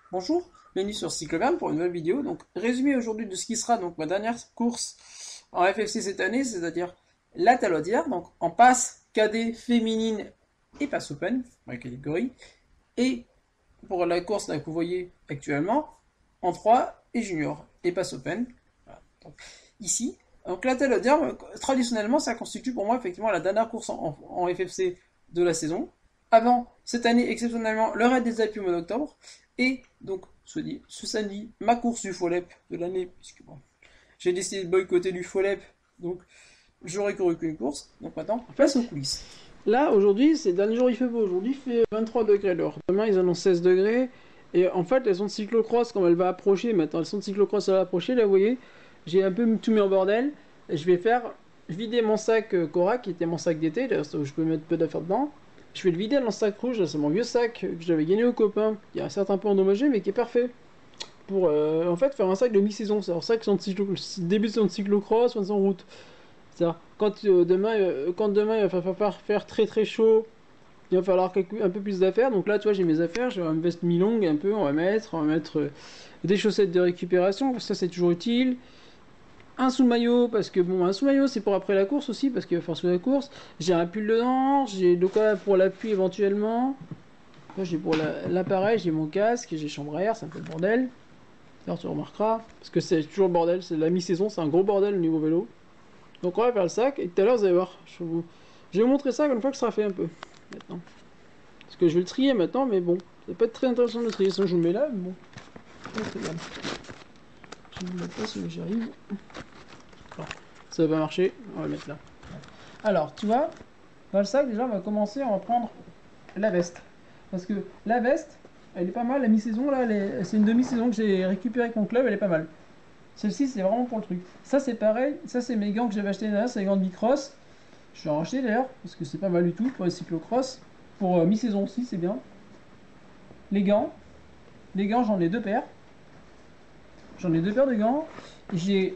Bonjour, bienvenue sur Cyclogram pour une nouvelle vidéo. Donc, résumé aujourd'hui de ce qui sera donc ma dernière course en FFC cette année, c'est-à-dire la Talodière, donc en passe cadet féminine et passe open, ma catégorie, et pour la course là, que vous voyez actuellement, en 3 et junior, et passe open. Voilà. Donc, ici, donc la Talodière, traditionnellement, ça constitue pour moi effectivement la dernière course en FFC de la saison. Avant, cette année, exceptionnellement, le raid des Alpes au mois d'octobre. Et donc, ce samedi, ma course du Folep de l'année, puisque bon, j'ai décidé de boycotter du Folep, donc j'aurais couru qu'une course. Donc maintenant, place aux coulisses. Là, aujourd'hui, c'est le dernier jour, il fait beau. Aujourd'hui, il fait 23 degrés l'heure. Demain, ils annoncent 16 degrés. Et en fait, elles sont de cyclocross, quand elle va approcher, maintenant, elles sont de cyclocross, elle va approcher, là, vous voyez, j'ai un peu tout mis en bordel. Et je vais faire vider mon sac Cora, qui était mon sac d'été, là, où je peux mettre peu d'affaires dedans. Je vais le vider dans le sac rouge, c'est mon vieux sac que j'avais gagné aux copains, qui est un certain peu endommagé, mais qui est parfait. Pour en fait faire un sac de mi-saison, c'est un sac qui début de son cyclocross, fin de son route. C'est-à-dire, quand demain il va falloir faire très très chaud, il va falloir un peu plus d'affaires. Donc là, tu vois, j'ai mes affaires, j'ai une veste mi-longue un peu, on va mettre des chaussettes de récupération, ça c'est toujours utile. Un sous-maillot, parce que bon, un sous-maillot c'est pour après la course aussi, parce qu'il va faire sous la course. J'ai un pull dedans, j'ai de quoi pour l'appui éventuellement. Là, j'ai pour l'appareil, j'ai mon casque, j'ai chambre à air, c'est un peu le bordel. D'ailleurs, tu remarqueras, parce que c'est toujours le bordel, c'est la mi-saison, c'est un gros bordel au niveau vélo. Donc on va faire le sac, et tout à l'heure vous allez voir, je vais vous montrer ça une fois que ça sera fait un peu, maintenant. Parce que je vais le trier maintenant, mais bon, ça va pas être très intéressant de le trier, sinon je le mets là, mais bon. C'est bien. Je ne le mets pas si j'arrive. Alors, ça va pas marcher, on va le mettre là. Alors, tu vois, dans le sac, déjà, on va commencer, on va prendre la veste. Parce que la veste, elle est pas mal, la mi-saison, là, c'est une demi-saison que j'ai récupérée avec mon club, elle est pas mal. Celle-ci, c'est vraiment pour le truc. Ça, c'est pareil, ça, c'est mes gants que j'avais acheté là, c'est les gants de Bicross. Je vais en racheter d'ailleurs, parce que c'est pas mal du tout pour les cyclocross. Pour mi-saison aussi, c'est bien. Les gants, j'en ai deux paires. J'en ai deux paires de gants. J'ai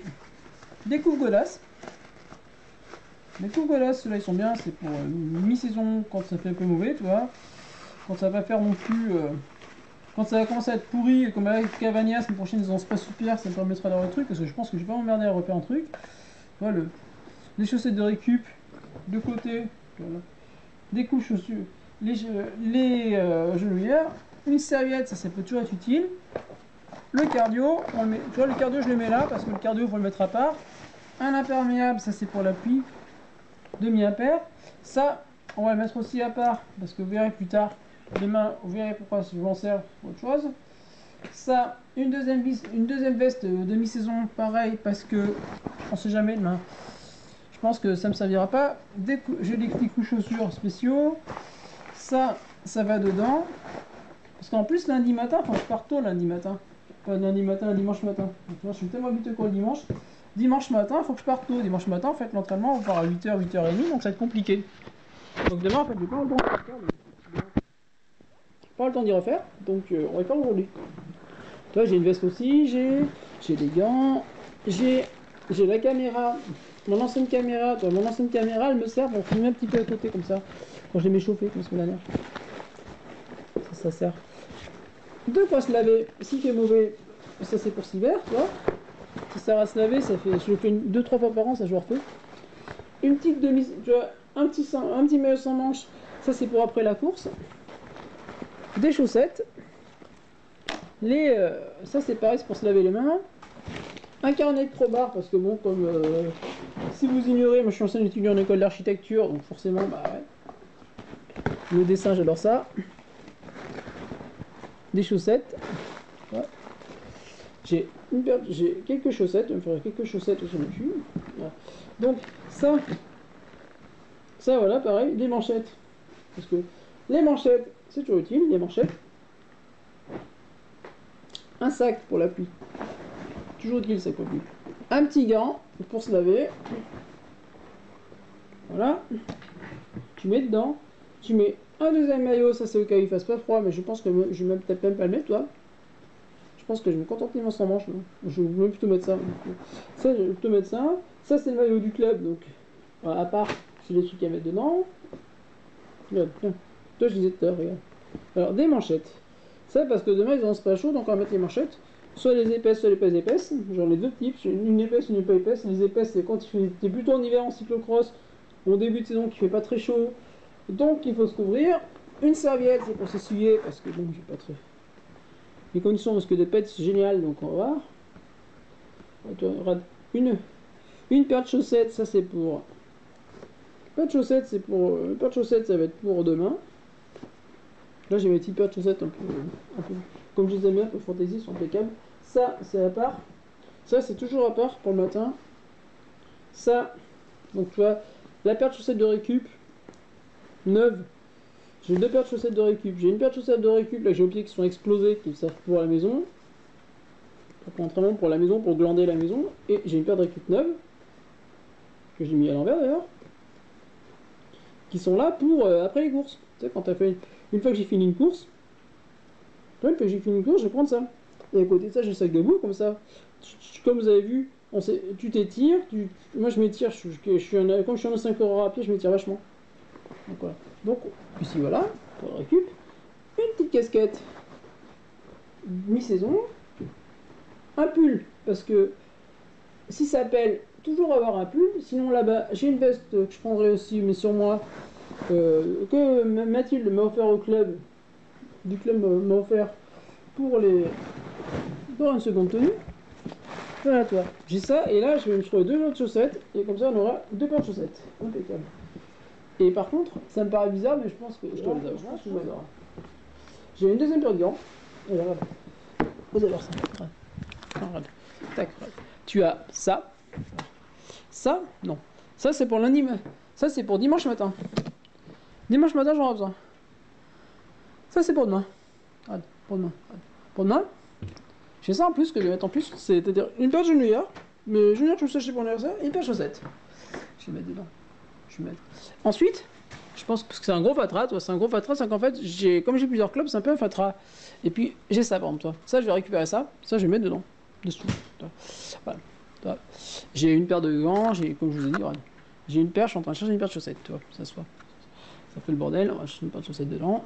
des coups godasses. Les coups godasses, ceux-là, ils sont bien, c'est pour mi-saison quand ça fait un peu mauvais, tu vois. Quand ça va faire non plus. Quand ça va commencer à être pourri, comme avec Cavagna, la semaine prochaine, ils ont pas super, ça me permettra d'avoir le truc, parce que je pense que je vais pas m'emmerder à refaire un truc. Voilà, les chaussettes de récup, de côté, voilà. Des couches chaussures, les genouillères, une serviette, ça peut toujours être utile. Le cardio, on le met, tu vois, le cardio, je le mets là, parce que le cardio, il faut le mettre à part. Un imperméable, ça c'est pour l'appui, demi-ampère. Ça, on va le mettre aussi à part, parce que vous verrez plus tard, demain, vous verrez pourquoi je m'en sers pour autre chose. Ça, une deuxième veste demi-saison, pareil, parce que on sait jamais demain. Je pense que ça me servira pas. J'ai des petits coups chaussures spéciaux. Ça va dedans. Parce qu'en plus, lundi matin, faut que je parte tôt lundi matin. Pas lundi matin, dimanche matin. Donc, moi, je suis tellement habitué quoi le dimanche. Dimanche matin, il faut que je parte tôt. Dimanche matin, en fait, l'entraînement, on part à 8h, 8h30, donc ça va être compliqué. Donc demain, en fait, j'ai pas le temps de refaire. Pas le temps d'y refaire, donc on va faire aujourd'hui. Toi, j'ai une veste aussi, j'ai des gants, j'ai la caméra, mon ancienne caméra. Mon ancienne caméra, elle me sert pour filmer un petit peu à côté comme ça, quand je l'ai m'échauffé comme ce dernière. Ça sert. De quoi se laver, s'il fait mauvais, ça c'est pour cet hiver, tu vois. Ça sert à se laver, ça fait, je le fais 2-3 fois par an, ça je le refais. Une petite demi, tu vois, un petit maillot sans manche, ça c'est pour après la course. Des chaussettes. Ça c'est pareil, c'est pour se laver les mains. Un carnet de Probar, parce que bon, comme si vous ignorez, moi je suis ancien étudiant en école d'architecture, donc forcément, bah ouais. Le dessin, j'adore ça. Des chaussettes. Ouais. J'ai quelques chaussettes, il me faudrait quelques chaussettes sur le cul. Voilà. Donc ça voilà, pareil, des manchettes. Parce que les manchettes, c'est toujours utile, les manchettes. Un sac pour la pluie. Toujours utile le sac pour la pluie. Un petit gant pour se laver. Voilà. Tu mets dedans. Tu mets un deuxième maillot, ça c'est au cas où il fasse pas froid, mais je pense que je vais peut-être même pas le mettre, toi. Je pense que je vais me contenter de mon sans manche. Je vais plutôt mettre ça. Ça, je vais plutôt mettre ça. Ça, c'est le maillot du club, donc à part, c'est les trucs à mettre dedans. Regarde, tiens. Toi, je disais tout à l'heure, regarde. Alors, des manchettes. Ça, parce que demain, ils vont se pas chaud, donc on va mettre les manchettes. Soit les épaisses, soit les pas épaisses. J'en ai deux types, une épaisse, une pas épaisse. Les épaisses, c'est quand t'es plutôt en hiver en cyclocross, au début de saison, qui fait pas très chaud. Donc, il faut se couvrir. Une serviette, c'est pour s'essuyer, parce que bon, j'ai pas très... Les conditions risquent de pas être géniales, donc on va voir. Regarde, une paire de chaussettes, ça c'est pour... Paire de chaussettes, c'est pour... paire de chaussettes, ça va être pour demain. Là, j'ai mes petites paires de chaussettes un peu comme je les aime bien, un peu fantaisie, sont impeccables. Ça, c'est à part. Ça, c'est toujours à part pour le matin. Ça, donc tu vois, la paire de chaussettes de récup, neuve. J'ai deux paires de chaussettes de récup. J'ai une paire de chaussettes de récup, là, j'ai aux pieds qui sont explosés, qui servent pour la maison. Pour entraînement pour la maison, pour glander la maison. Et j'ai une paire de récup neuve, que j'ai mis à l'envers d'ailleurs, qui sont là pour après les courses. Tu sais, quand t'as fait une fois que j'ai fini une course, une fois que j'ai fini une course, je vais prendre ça. Et à côté de ça, j'ai le sac de boue, comme ça. Comme vous avez vu, tu t'étires. Moi, je m'étire. Comme je suis en 5 euros à pied, je m'étire vachement. Donc voilà. Donc, ici, voilà, pour récup. Une petite casquette mi-saison. Un pull, parce que si ça appelle, toujours avoir un pull. Sinon, là-bas, j'ai une veste que je prendrai aussi, mais sur moi, que Mathilde m'a offert au club. Du club m'a offert pour une seconde tenue. Voilà toi. J'ai ça et là je vais me trouver deux autres chaussettes et comme ça on aura deux paires de chaussettes. Impeccable. Et par contre, ça me paraît bizarre mais je pense que je dois les avoir. Je pense que je m'adore. J'ai une deuxième paire de gants. Et là, regarde. Vous allez voir ça. Regarde. Tac. Regarde. Tu as ça. Ça, non. Ça c'est pour lundi. Ça c'est pour dimanche matin. Dimanche matin j'en ai besoin. Ça c'est pour demain. Regarde. Pour demain. Regarde. Pour demain. J'ai ça en plus que je vais mettre en plus, c'est-à-dire une paire de genouillères, mais genouillères que je suis pour l'anniversaire et une paire de chaussettes. Je vais mettre dedans. Je vais mettre. Ensuite, je pense que c'est un gros fatras, toi, c'est un gros fatras, c'est qu'en fait, comme j'ai plusieurs clubs, c'est un peu un fatras. Et puis j'ai ça par exemple, toi. Ça, je vais récupérer ça, je vais mettre dedans. Dessous. Voilà. J'ai une paire de gants, comme je vous ai dit, j'ai une paire, je suis en train de chercher une paire de chaussettes, tu vois, ça fait le bordel, on va chercher une paire de chaussettes dedans.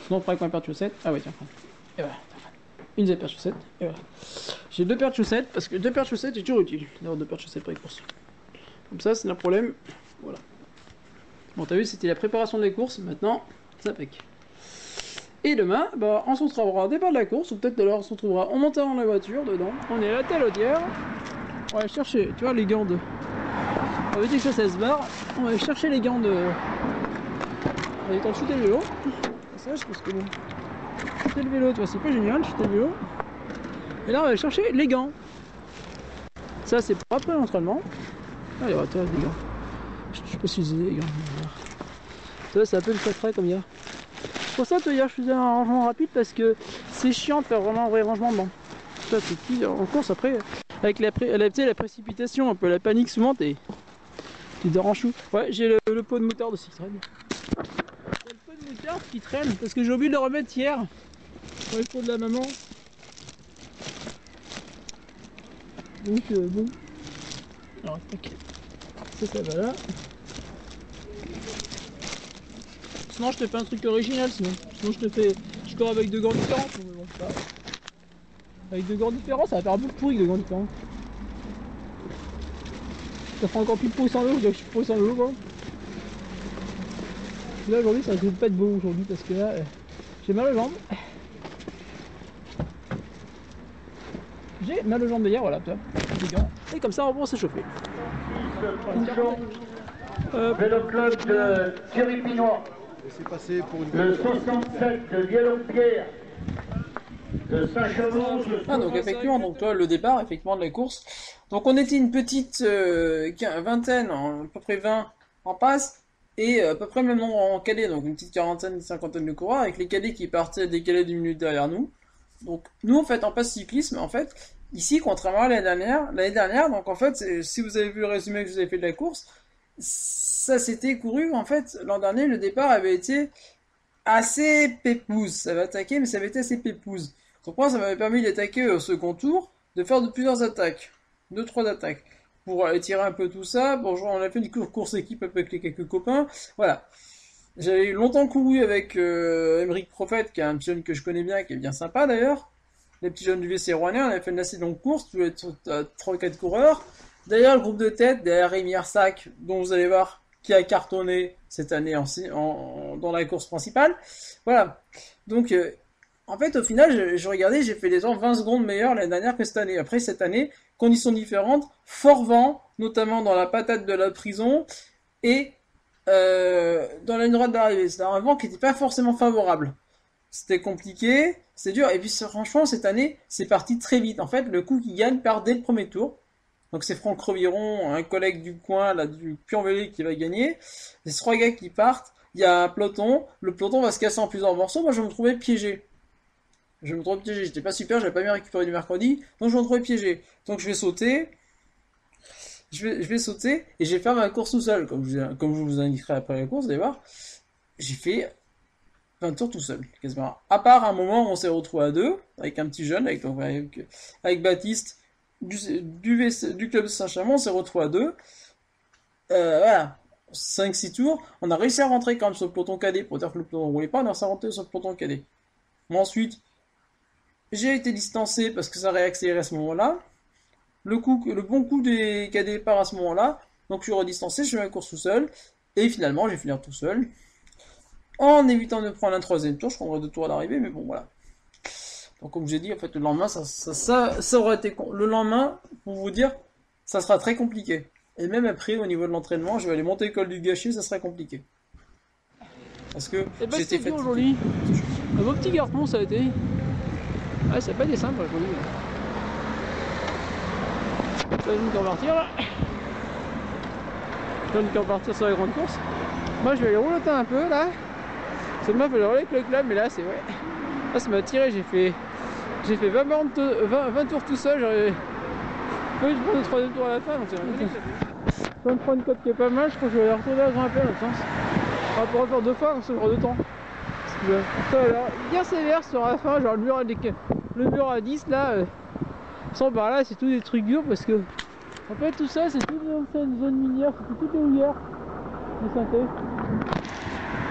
Sinon, on fera avec ma paire de chaussettes. Ah ouais, tiens, et voilà. Une paire de chaussettes, et voilà. J'ai deux paires de chaussettes, parce que deux paires de chaussettes, c'est toujours utile d'avoir deux paires de chaussettes pour les courses. Comme ça, c'est un problème. Voilà. Bon, t'as vu, c'était la préparation des courses, maintenant, ça pique. Et demain, on se retrouvera au départ de la course, ou peut-être alors on se retrouvera en montant dans la voiture, dedans. On est à la Talaudière. On va aller chercher, tu vois, les gants de... On va dire que ça se barre. On va aller chercher les gants de... On va aller shooter le vélo. Ça, je pense que bon... Chuter le vélo, tu vois, c'est pas génial, chuter le vélo. Et là, on va aller chercher les gants. Ça, c'est pour après l'entraînement. Ah, il y aura toi, les gants. Je sais pas si j'ai les gants. Ça, c'est un peu le secret comme hier. Pour ça, hier, je faisais un rangement rapide parce que c'est chiant de faire vraiment un vrai rangement dedans. Ça, c'est petit en course après. Avec la précipitation, un peu la panique, souvent, tu dors en chou. Ouais, j'ai le pot de moutarde aussi qui traîne. Il y a le pot de moutarde qui traîne parce que j'ai oublié de le remettre hier. Pour le pot de la maman. Donc bon. Alors tac. Ça va là. Sinon je te fais un truc original sinon je cours avec deux gants différents. Mais bon, ça... Avec deux gants différents, ça va faire un peu pourri avec deux gants différents. Ça fera encore plus pourri sans l'eau, je dirais que je suis pourri sans l'eau quoi. Là aujourd'hui ça risque pas être beau aujourd'hui parce que là j'ai mal aux jambes. J'ai mal aux jambes hier, voilà, tu vois, et comme ça on va s'échauffer. Vélo club de Thierry Pinois. Le 67 de Violon-Pierre. De Saint-Chamond. Ah donc effectivement, donc toi le départ effectivement de la course. Donc on était une petite vingtaine, à peu près 20 en passe. Et à peu près le même nombre en cadet, donc une petite quarantaine, une cinquantaine de coureurs, avec les cadets qui partaient décalés d'une minute derrière nous. Donc nous en fait en passe cyclisme, en fait, ici contrairement à l'année dernière, donc en fait si vous avez vu le résumé que je vous ai fait de la course, ça s'était couru en fait l'an dernier, le départ avait été assez pépouze, ça va attaquer mais ça avait été assez pépouze. Donc moi ça m'avait permis d'attaquer au second tour, de faire de plusieurs attaques, 2-3 attaques. Pour étirer un peu tout ça, bon, on a fait une course équipe avec les quelques copains, voilà. J'avais longtemps couru avec Émeric Prophète, qui est un petit jeune que je connais bien, qui est bien sympa d'ailleurs. Les petits jeunes du VC Rouennais, on avait fait une assez longue course, tous les 3-4 coureurs. D'ailleurs, le groupe de tête, derrière Rémi Arsac, dont vous allez voir, qui a cartonné cette année dans la course principale. Voilà. Donc, en fait, au final, je regardais, j'ai fait des gens 20 secondes meilleurs l'année dernière que cette année. Après, cette année, conditions différentes, fort vent, notamment dans la patate de la prison, et dans la ligne droite d'arrivée. C'était un vent qui n'était pas forcément favorable. C'était compliqué, c'était dur, et puis franchement, cette année, c'est parti très vite. En fait, le coup qui gagne part dès le premier tour. Donc c'est Franck Reviron, un collègue du coin, là, du Puy-en-Velay, qui va gagner. Les 3 gars qui partent, il y a un peloton, le peloton va se casser en plusieurs morceaux, moi je me trouvais piégé. J'étais pas super, j'avais pas bien récupéré du mercredi, donc je me trouvais piégé. Donc je vais sauter, je vais sauter, et je vais faire ma course tout seul, comme je vous indiquerai après la course, vous allez voir. J'ai fait 20 tours tout seul, quasiment. À part un moment où on s'est retrouvé à deux, avec un petit jeune, avec Baptiste, du club Saint-Chamond, on s'est retrouvé à deux. Voilà, 5-6 tours, on a réussi à rentrer quand même sur le peloton cadet, pour dire que le peloton ne roulait pas, on a réussi à rentrer sur le peloton cadet. Moi, ensuite, j'ai été distancé parce que ça a réaccéléré à ce moment-là. Le bon coup des cadets part à ce moment-là, donc je suis redistancé, je fais ma course tout seul, et finalement, je vais finir tout seul. En évitant de prendre un troisième tour, je prendrai 2 tours à l'arrivée, mais bon, voilà. Donc, comme j'ai dit, en fait, le lendemain, ça aurait été le lendemain, pour vous dire, ça sera très compliqué. Et même après, au niveau de l'entraînement, je vais aller monter l'école du gâchis, ça sera compliqué. Parce que j'étais fatigué aujourd'hui. Un beau petit garçon, ça a été. Ouais, ça n'a pas été simple aujourd'hui. Ça va nous repartir là. Ça va nous repartir sur la grande course. Moi, je vais aller rouloter un peu là. Seulement, il faut le relais avec le club, mais là, c'est ouais. Là, ça m'a tiré, j'ai fait 20 tours tout seul. J'aurais je prends le troisième tour à la fin, donc c'est ça me prend une cote qui est pas mal. Je crois que je vais aller retourner à grimper à l'autre sens. On va pouvoir faire 2 fois ce genre de temps. Ça a l'air bien sévère sur la fin, genre le mur à 10 là. Sans par là, c'est tout des trucs durs parce que en fait tout ça, c'est toute une zone minière, c'est toutes les houillères de synthé.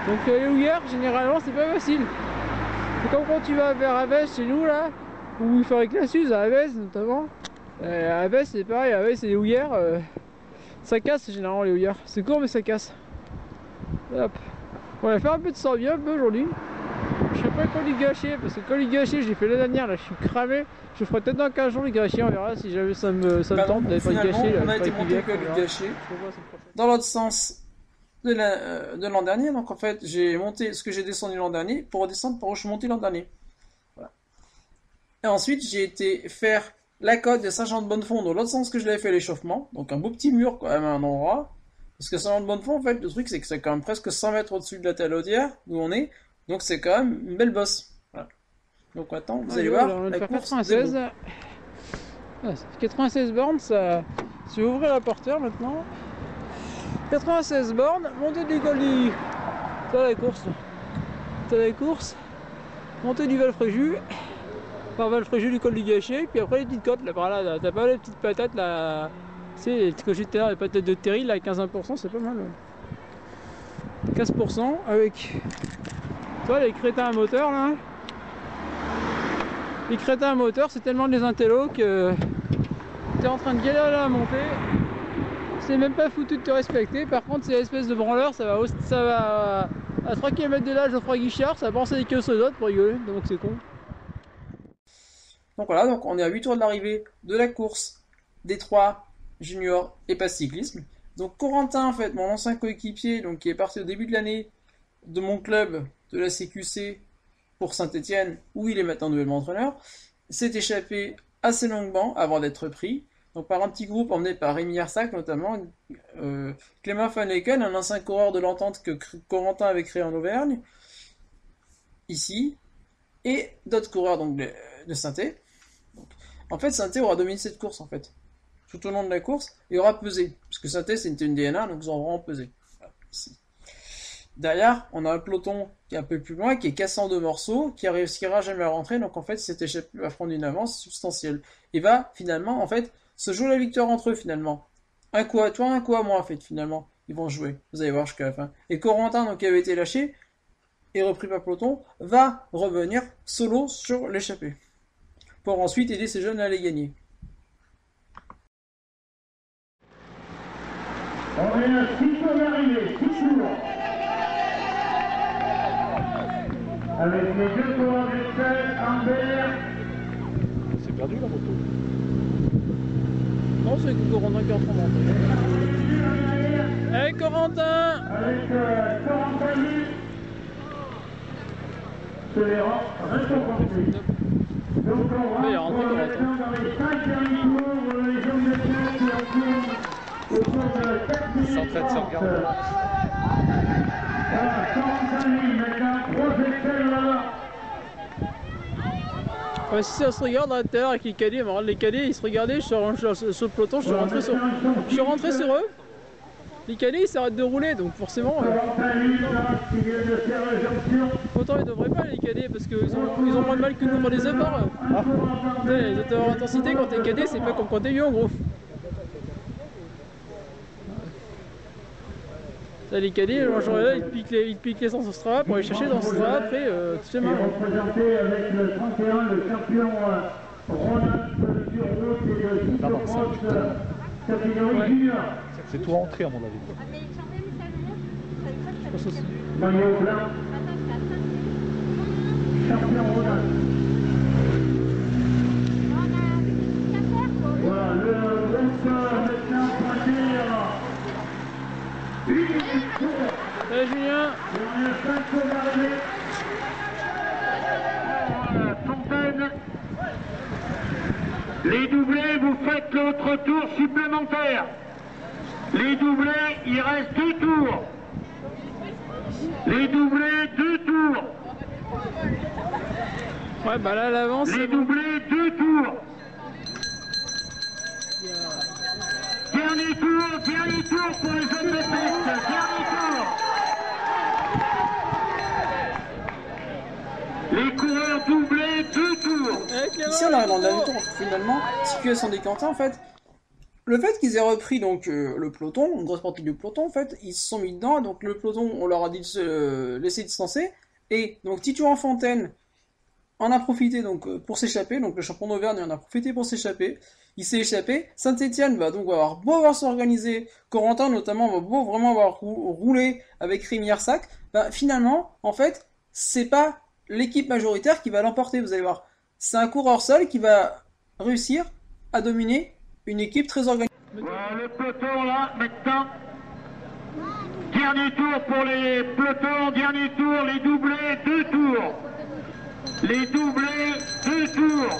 Donc les houillères, généralement, c'est pas facile. C'est comme quand tu vas vers Aves chez nous là, où il faudrait que la Suze à Aves notamment. À Aves c'est pareil, à Aves c'est les houillères. Ça casse généralement les houillères. C'est court mais ça casse. Hop. On va faire un peu de sorbier un peu aujourd'hui. Je ferai pas le colis gâché parce que le colis gâché j'ai fait l'année dernière, là je suis cramé. Je ferai peut-être dans 15 jours le gâché, on verra si jamais ça me tente d'aller faire le gâché. On a été monter le colis gâché. Dans l'autre sens de l'an dernier, donc en fait j'ai monté ce que j'ai descendu l'an dernier pour redescendre pour où je suis monté l'an dernier. Voilà. Et ensuite j'ai été faire la côte de Saint-Jean-de-Bonnefond dans l'autre sens que je l'avais fait l'échauffement, donc un beau petit mur quand même à un endroit. Parce que Saint-Jean-de-Bonnefond, en fait, le truc c'est que c'est quand même presque 100 mètres au-dessus de la Talaudière, d'où on est, donc c'est quand même une belle bosse. Voilà. Donc attends, vous allez voir, on va la faire course 96. Ah, ça fait 96 bornes, ça. Je vais ouvrir la porteur maintenant. 96 bornes, montée du colis. C'est la course. C'est la course. Montée du Val-Fréjus. Par Val-Fréjus du col du Gâché. Puis après les petites côtes là par là. T'as pas les petites patates là. Tu sais, les petits cochers de terre, les patates de terril là, 15-20%, c'est pas mal. 15% avec. Tu vois les crétins à moteur là. Les crétins à moteur, c'est tellement des intellos que t'es en train de galérer à la montée. C'est même pas foutu de te respecter. Par contre, c'est l'espèce de branleur, ça va à 3 km de l'âge Geoffroy Guichard, ça va penser des queues d'autres pour rigoler, donc c'est con. Donc voilà, donc on est à 8 tours de l'arrivée de la course des 3 juniors et pas cyclisme. Donc Corentin, en fait, mon ancien coéquipier, donc qui est parti au début de l'année de mon club de la CQC pour Saint-Etienne, où il est maintenant nouvellement entraîneur, s'est échappé assez longuement avant d'être pris. Donc par un petit groupe emmené par Rémi Arsac notamment, Clément Van Leken, un ancien coureur de l'Entente que Corentin avait créé en Auvergne, ici, et d'autres coureurs donc, de Saint-Etienne. En fait, Saint-Etienne aura dominé cette course en fait. Tout au long de la course, il aura pesé. Parce que Saint-Etienne c'était une DNA, donc ils auront vraiment pesé. Voilà, ici. Derrière, on a un peloton qui est un peu plus loin, qui est cassé en 2 morceaux, qui réussira jamais à rentrer, donc en fait, cet échappé va prendre une avance substantielle. Et va, finalement, en fait, se jouer la victoire entre eux, finalement. Un coup à toi, un coup à moi, en fait, finalement. ils vont jouer. Vous allez voir jusqu'à la fin. Et Corentin, donc, qui avait été lâché et repris par peloton, va revenir solo sur l'échappée. Pour ensuite aider ces jeunes à les gagner. On est à 6 tours d'arrivée, 6 tours. Avec les deux coureurs du seul, Ambert. C'est perdu la moto. Non, c'est Corentin qui est en train de monter. Allez, Corentin! Avec Corentin Lee. Sur les rangs, reste au complet. Donc on rentre pour maintenant dans les 5 derniers tours, les hommes de tête qui en courent autour de 4 minutes 30. Voilà, Corentin Lee, maintenant, 3 échelles là-bas. Ouais, si ça se regarde à l'intérieur avec les cadets, les cadets ils se regardaient sur le peloton, je suis rentré sur eux. Les cadets ils s'arrêtent de rouler donc forcément. Autant ils devraient pas les cadets parce qu'ils ont moins de mal que nous pour les efforts. Les auteurs d'intensité quand t'es cadet c'est pas comme quand t'es vieux en gros. Là, les cadets, en genre là, ils piquent l'essence au Strava pour aller chercher dans ce Strava après tout c'est marrant. Représenté avec le 31, le champion Ronald sur route et le cyclocross catégorie junior. C'est tout rentré à mon avis. Maillot blanc. Champion Ronald. Voilà, le groupe maintenant pointé. Salut Julien. Fontaine. Les doublés, vous faites l'autre tour supplémentaire. Les doublés, il reste 2 tours. Les doublés, 2 tours. Ouais, bah là, l'avance. Les doublés, 2 tours. Dernier tour pour les hommes de tête. Dernier tour. Les coureurs doublés, 2 tours. Ici, on arrive dans le dernier tour. Finalement, situation décantée, en fait. Le fait qu'ils aient repris donc le peloton, une grosse partie du peloton, en fait, ils se sont mis dedans. Donc le peloton, on leur a dit de se laisser distancer. Et donc Titouan Fontaine en a profité donc pour s'échapper. Donc le champion d'Auvergne en a profité pour s'échapper. Il s'est échappé. Saint-Etienne va donc avoir beau avoir s'organiser. Corentin notamment va beau vraiment avoir roulé avec Rémi Arsac. Ben, finalement, en fait, c'est pas l'équipe majoritaire qui va l'emporter. Vous allez voir, c'est un coureur seul qui va réussir à dominer une équipe très organisée. Voilà le peloton là, maintenant. Dernier tour pour les pelotons, dernier tour, les doublés, 2 tours. Les doublés, 2 tours.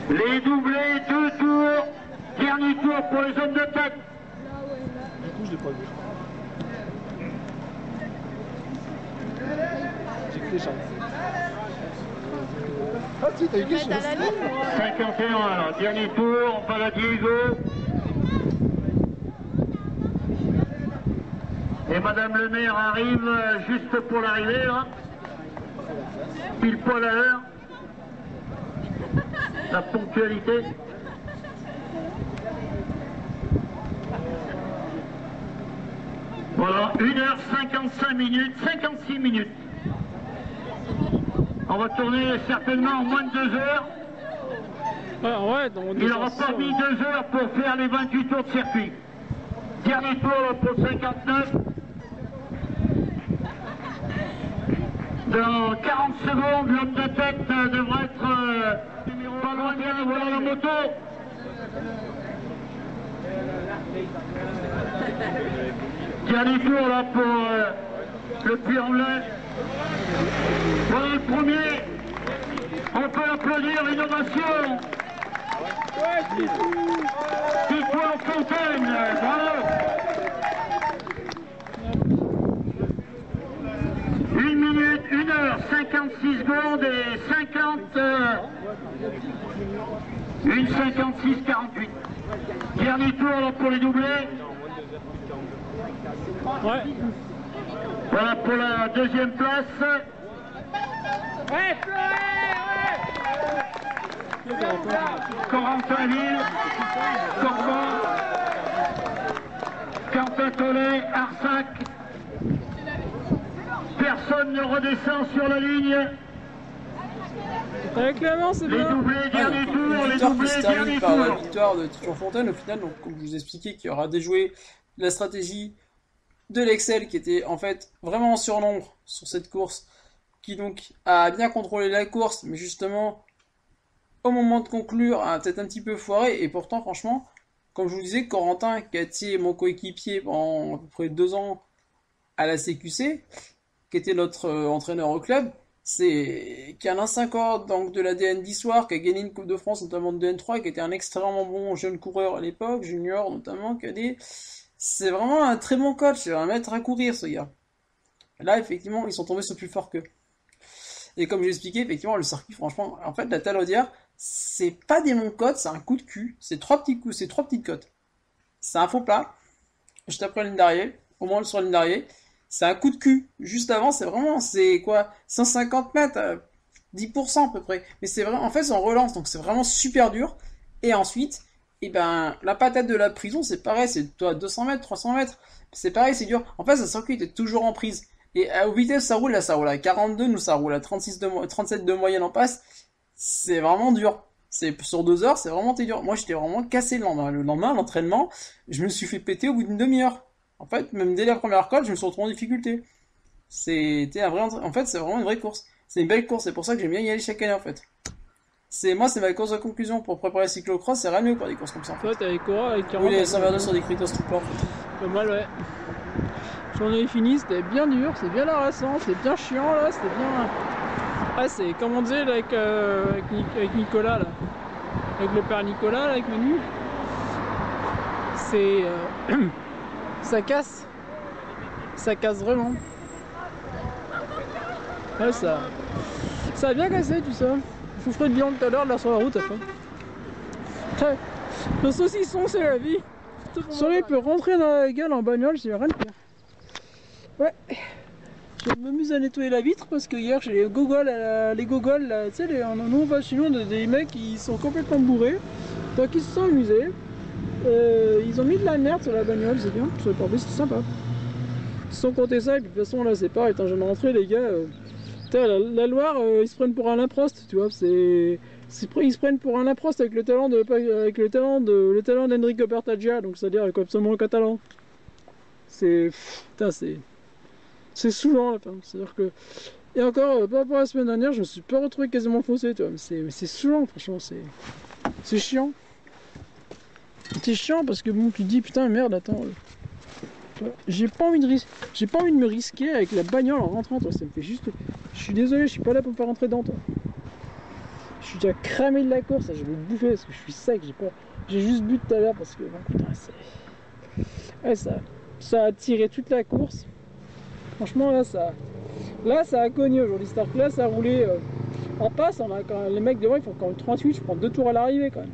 Les doublés, 2 tours. Dernier tour pour les hommes de tête. Du coup, je l'ai pas vu. J'ai que les chances. Ah si, t'as eu des chances. 51, alors, dernier tour, Paladiego. Et Madame le maire arrive juste pour l'arrivée, là. Pile poil à l'heure. La ponctualité. Voilà, 1h55 minutes, 56 minutes. On va tourner certainement en moins de 2 heures. Ouais, donc Il n'aura pas mis 2 heures pour faire les 28 tours de circuit. Dernier tour là, pour 59. Dans 40 secondes, l'homme de tête devrait être pas loin bien. Voilà la moto. Dernier tour là pour le Puy-en-Velay. Voilà le premier. On peut applaudir une ovation. Titouan Fontaine, bravo. 1 minute, 1h56 secondes et 1,56,48. Dernier tour là, pour les doublés. Ouais. Voilà pour la deuxième place. Corentin-Ville, Corbon, Quentin-Tollet, Arsac. Personne ne redescend sur la ligne. Avec la main, c'est Les bien. doublés, dernier tour, Une les victoire qui doublés, se termine dernier par la tour. victoire de Tition Fontaine au final, donc comme je vous expliquais qu'il y aura déjoué la stratégie de l'Excel qui était en fait vraiment en surnombre sur cette course, qui donc a bien contrôlé la course, mais justement au moment de conclure a peut-être un petit peu foiré, et pourtant franchement, comme je vous disais, Corentin qui a été mon coéquipier pendant à peu près 2 ans à la CQC, qui était notre entraîneur au club, qui a un ancien corps donc de la DN d'histoire, qui a gagné une Coupe de France, notamment de DN3, qui était un extrêmement bon jeune coureur à l'époque, junior notamment, cadet. C'est vraiment un très bon coach, c'est un maître à courir ce gars. Là, effectivement, ils sont tombés sur plus fort qu'eux. Et comme je l'ai expliqué, effectivement, le circuit, franchement, en fait, la Talaudière, c'est pas des monts côtes, c'est un coup de cul, c'est 3 petits coups, c'est 3 petites côtes. C'est un faux plat, juste après la ligne d'arrivée, au moins sur la ligne d'arrivée. C'est un coup de cul. Juste avant, c'est quoi, 150 mètres, 10% à peu près. Mais c'est vrai, en fait, c'est en relance, donc c'est vraiment super dur. Et ensuite, eh ben, la patate de la prison, c'est pareil, c'est toi 200 mètres, 300 mètres. C'est pareil, c'est dur. En fait, ce circuit était toujours en prise. Et aux vitesses, ça roule, là, ça roule à 42, nous, ça roule à 37 de moyenne en passe. C'est vraiment dur. C'est sur 2 heures, c'est vraiment dur. Moi, j'étais vraiment cassé le lendemain. Le lendemain, l'entraînement, je me suis fait péter au bout d'une demi-heure. En fait, même dès la première cote, je me suis retrouvé en difficulté. C'était un vrai, en fait, c'est vraiment une vraie course. C'est une belle course, c'est pour ça que j'aime bien y aller chaque année, en fait. C'est ma course de conclusion pour préparer le cyclocross, c'est rien de mieux pour des courses comme ça, en fait. Toi, t'avais Cora avec 40. Oui, les 122 sur des critères tout plat, en fait. Pas mal, ouais. J'en ai fini, c'était bien dur, c'est bien harassant, c'est bien chiant là, c'était bien. Ah, c'est comme on disait là, avec Nicolas là. Avec le père Nicolas là, avec Manu. C'est. Ça casse. Ça casse vraiment. Ouais, ça a bien cassé tout ça. Je vous ferai le bilan tout à l'heure là sur la route après. Ouais. Le saucisson, c'est la vie. Soleil peut rentrer dans la gueule en bagnole, c'est rien de pire. Ouais. Je m'amuse à nettoyer la vitre parce que hier j'ai les gogoles, là, tu sais, nous on va chez nous, des mecs qui sont complètement bourrés, donc ils se sont amusés. Ils ont mis de la merde sur la bagnole, c'est bien, sur le pare-brise, c'est sympa. Ils se sont comptés ça, et puis de toute façon là c'est pareil, étant jeune rentré les gars, la Loire, ils se prennent pour un Laproste, tu vois, ils se prennent pour un Laproste avec le talent d'Enrico Bertaggia, donc c'est-à-dire avec absolument le catalan. C'est saoulant la fin, c'est-à-dire que. Et encore, par rapport à la semaine dernière, je me suis pas retrouvé quasiment faussé, tu vois, mais c'est saoulant, franchement, c'est chiant. C'est chiant parce que bon, tu te dis putain, merde, attends. J'ai pas envie de me risquer avec la bagnole en rentrant, toi, ça me fait juste. Je suis désolé, je suis pas là pour me faire rentrer dedans, toi. Je suis déjà cramé de la course, je vais me bouffer parce que je suis sec, j'ai juste bu tout à l'heure parce que bon, putain, ouais, ça a tiré toute la course. Franchement, là, ça a cogné aujourd'hui. C'est-à-dire que là, ça a roulé en passe. Les mecs devant, ils font quand même 38. Je prends 2 tours à l'arrivée quand même.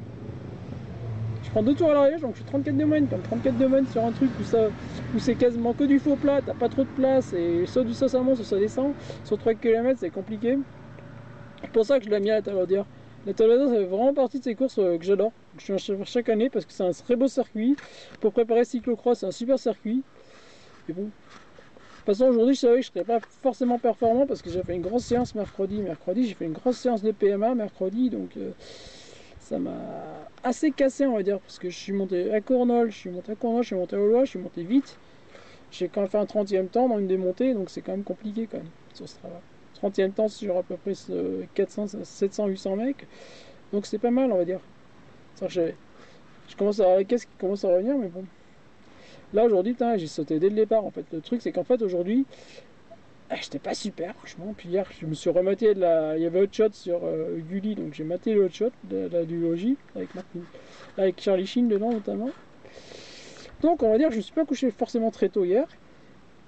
Je prends 2 tours à l'arrivée, donc je suis 34 de moyenne. Comme 34 de moyenne sur un truc où c'est quasiment que du faux plat, t'as pas trop de place. Et soit ça monte, soit ça descend. Sur 3 km, c'est compliqué. C'est pour ça que je l'ai mis à la Talaudière. La Talaudière, ça fait vraiment partie de ces courses que j'adore. Je suis en chaque année parce que c'est un très beau circuit. Pour préparer le cyclocross, c'est un super circuit. Et bon. De toute façon, aujourd'hui, je savais que je ne serais pas forcément performant parce que j'ai fait une grosse séance mercredi. J'ai fait une grosse séance de PMA mercredi, donc ça m'a assez cassé, on va dire, parce que je suis monté à Cournol, je suis monté à Aulois, je suis monté vite. J'ai quand même fait un 30e temps dans une démontée, donc c'est quand même compliqué quand même sur ce travail. 30e temps sur à peu près 400, 700, 800 mecs, donc c'est pas mal, on va dire. Je commence à avoir les caisses qui commencent à revenir, mais bon. Là aujourd'hui, j'ai sauté dès le départ en fait. Le truc c'est qu'en fait aujourd'hui, j'étais pas super franchement. Puis hier, je me suis rematé il y avait Hot Shot sur Gulli, donc j'ai maté le Hot Shot de la duologie avec Charlie Sheen dedans notamment. Donc on va dire que je me suis pas couché forcément très tôt hier.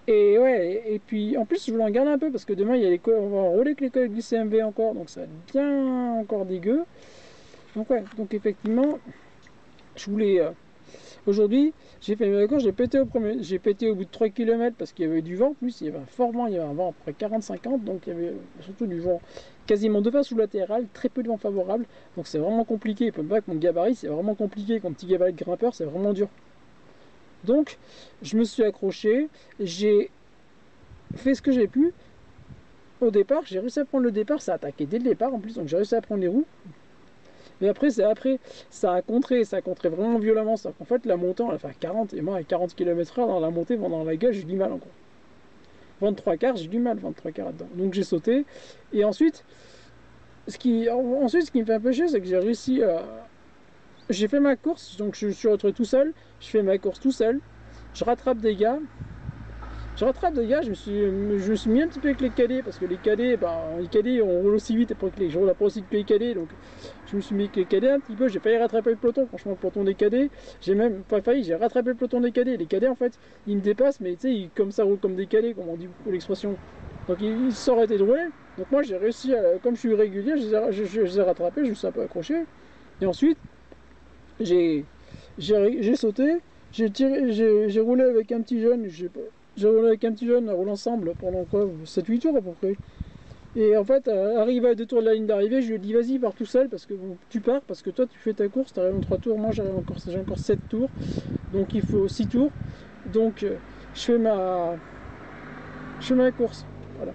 Et ouais, et puis en plus je voulais en garder un peu parce que demain on va rouler avec les collègues du CMV encore, donc ça va être bien encore dégueu. Donc ouais, donc effectivement, je voulais. Aujourd'hui, j'ai fait mes courses, j'ai pété au bout de 3 km parce qu'il y avait du vent. En plus, il y avait un fort vent, il y avait un vent à peu près 40-50, donc il y avait surtout du vent quasiment de face ou latéral, très peu de vent favorable. Donc c'est vraiment compliqué. Même pas avec mon gabarit, c'est vraiment compliqué. Avec mon petit gabarit de grimpeur, c'est vraiment dur. Donc, je me suis accroché, j'ai fait ce que j'ai pu. Au départ, j'ai réussi à prendre le départ, ça a attaqué dès le départ en plus, donc j'ai réussi à prendre les roues. Mais après, ça a contré vraiment violemment. C'est-à-dire qu'en fait, la montée, on l'a fait à 40, et moi, à 40 km/h dans la montée, pendant la gueule, j'ai du mal encore. 23 quarts, j'ai du mal, 23 quarts là-dedans. Donc j'ai sauté, et ensuite, ce qui me fait un peu chier, c'est que j'ai réussi à... J'ai fait ma course, donc je suis retrouvé tout seul, je fais ma course tout seul, je rattrape des gars, je me suis mis un petit peu avec les cadets, parce que les cadets, on roule aussi vite, et je roule pas aussi vite que les cadets, donc je me suis mis avec les cadets un petit peu, j'ai failli rattraper le peloton, franchement le peloton des cadets, j'ai même pas failli, j'ai rattrapé le peloton des cadets, les cadets en fait, ils me dépassent, mais tu sais, comme ça roule comme des cadets, comme on dit beaucoup l'expression, donc ils s'arrêtaient de rouler, donc moi j'ai réussi, comme je suis régulier, je les ai rattrapés, je me suis un peu accroché, et ensuite, j'ai sauté, j'ai roulé avec un petit jeune, j'ai roulé avec un petit jeune, on roule ensemble pendant quoi 7-8 tours à peu près. Et en fait, arrivé à 2 tours de la ligne d'arrivée, je lui ai dit vas-y, pars tout seul, parce que bon, tu pars, parce que toi tu fais ta course, tu arrives en 3 tours, moi j'ai encore 7 tours, donc il faut 6 tours. Donc je fais ma course. Voilà.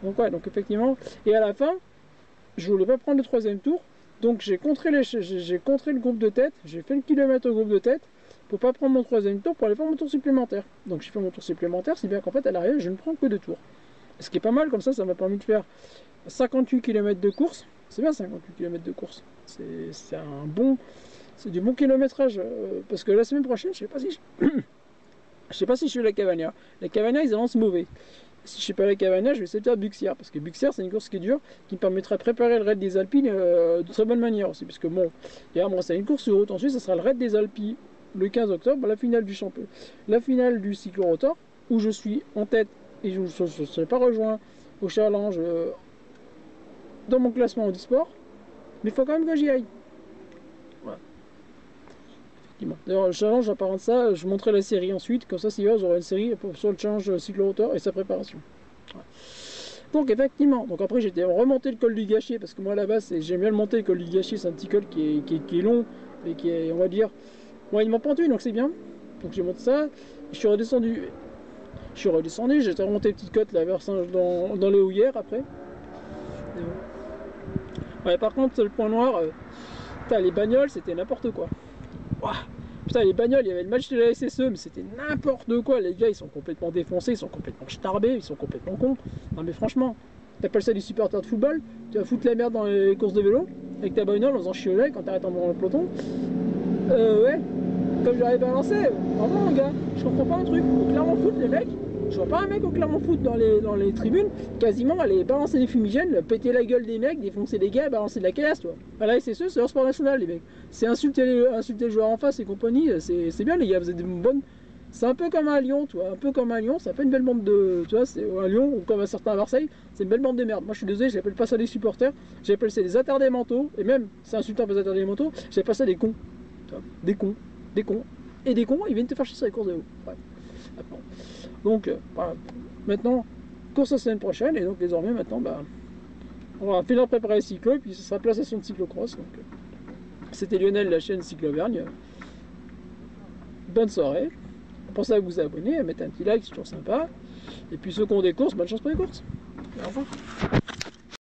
Donc ouais, donc effectivement, et à la fin, je voulais pas prendre le 3e tour, donc j'ai contré le groupe de tête, j'ai fait le kilomètre au groupe de tête, pour pas prendre mon 3e tour, pour aller faire mon tour supplémentaire. Donc j'ai fait mon tour supplémentaire, si bien qu'en fait à l'arrivée je ne prends que 2 tours. Ce qui est pas mal, comme ça m'a permis de faire 58 km de course. C'est bien 58 km de course. C'est du bon kilométrage. Parce que la semaine prochaine, je sais pas si je fais la Cavagna. La Cavagna, ils avancent mauvais. Si je fais pas la Cavagna, je vais essayer de faire Buxière. Parce que Buxière, c'est une course qui est dure, qui me permettra de préparer le raid des Alpines de très bonne manière aussi. Parce que bon, c'est une course sur route. Ensuite, ça sera le raid des Alpines le 15 octobre, la finale du championnat. La finale du cyclo-rotor, où je suis en tête et je ne serai pas rejoint au challenge dans mon classement e-sport, mais il faut quand même que j'y aille. Voilà. D'ailleurs, le challenge, en parlant de ça, je montrerai la série ensuite, comme ça, si vous aurez une série sur le challenge cyclo-rotor et sa préparation. Voilà. Donc, effectivement, donc après, j'étais remonté le col du Gâchis, parce que moi, là-bas, j'aime bien le monter, le col du Gâchis, c'est un petit col qui est long et qui est, on va dire, moyennement pentu, donc c'est bien. Donc, j'ai monté ça, je suis redescendu, j'étais remonté une petite côte là vers dans les houillères après. Ouais, par contre, le point noir, putain, les bagnoles, c'était n'importe quoi. Ouah, putain, les bagnoles, il y avait le match de la SSE, mais c'était n'importe quoi. Les gars, ils sont complètement défoncés, ils sont complètement starbés, ils sont complètement cons. Non, mais franchement, t'appelles ça des supporters de football? Tu vas foutre la merde dans les courses de vélo avec ta bagnole en faisant chioler quand t'arrêtes dans le peloton? Ouais, comme j'avais balancé, vraiment, gars, je comprends pas un truc. Faut clairement foutre les mecs. Je vois pas un mec au Clermont Foot dans les tribunes, quasiment aller balancer des fumigènes, péter la gueule des mecs, défoncer des gars, balancer de la caillasse, toi. Voilà, c'est leur sport national, les mecs. C'est insulter le joueur en face et compagnie, c'est bien, les gars, vous êtes des bonnes. C'est un peu comme à Lyon, toi, un peu comme à Lyon, ça fait une belle bande de. Tu vois, c'est à Lyon, ou comme à certains à Marseille, c'est une belle bande de merde. Moi, je suis désolé, j'appelle pas ça des supporters, j'appelle ça des attardés mentaux, et même, c'est insultant pour les attardés mentaux, j'appelle ça des cons. Tu vois, des cons. Et des cons, ils viennent te faire chier sur les courses de vélo. Ouais. Donc voilà. Maintenant, course la semaine prochaine, et donc désormais maintenant, on va finir de préparer le cyclo, et puis ce sera place session de cyclocross. Donc c'était Lionel de la chaîne Cyclo-Auvergne. Bonne soirée. Pensez à vous abonner, à mettre un petit like, c'est toujours sympa. Et puis ceux qui ont des courses, bonne chance pour les courses. Et au revoir.